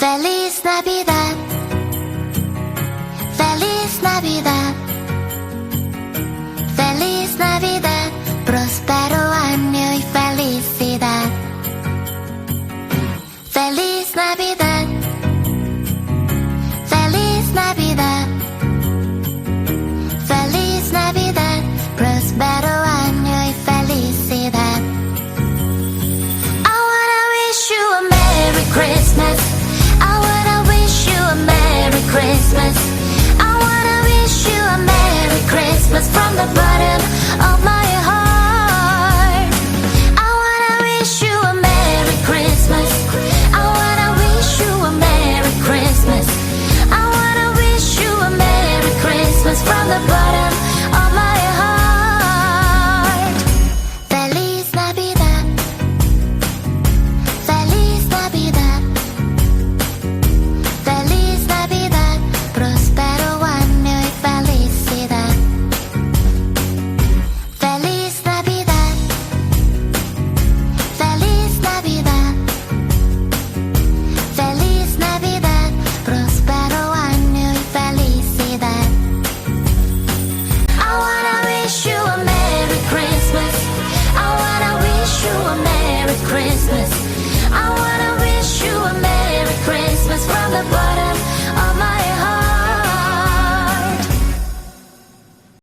Feliz Navidad, Feliz Navidad, Feliz Navidad, próspero año y felicidad. Feliz Navidad, Feliz Navidad, Feliz Navidad, próspero año y felicidad. I wanna wish you a Merry Christmas. I wanna wish you a Merry Christmas. I wanna wish you a Merry Christmas from the bottom of my heart. I wanna wish you a Merry Christmas. I wanna wish you a Merry Christmas. I wanna wish you a Merry Christmas from the bottom of my heart. Feliz Navidad, Feliz Navidad, Feliz Navidad, próspero año y felicidad. Feliz Navidad, Feliz Navidad, Feliz Navidad, próspero año y felicidad. I wanna wish you a Merry Christmas. I wanna wish you a Merry Christmas.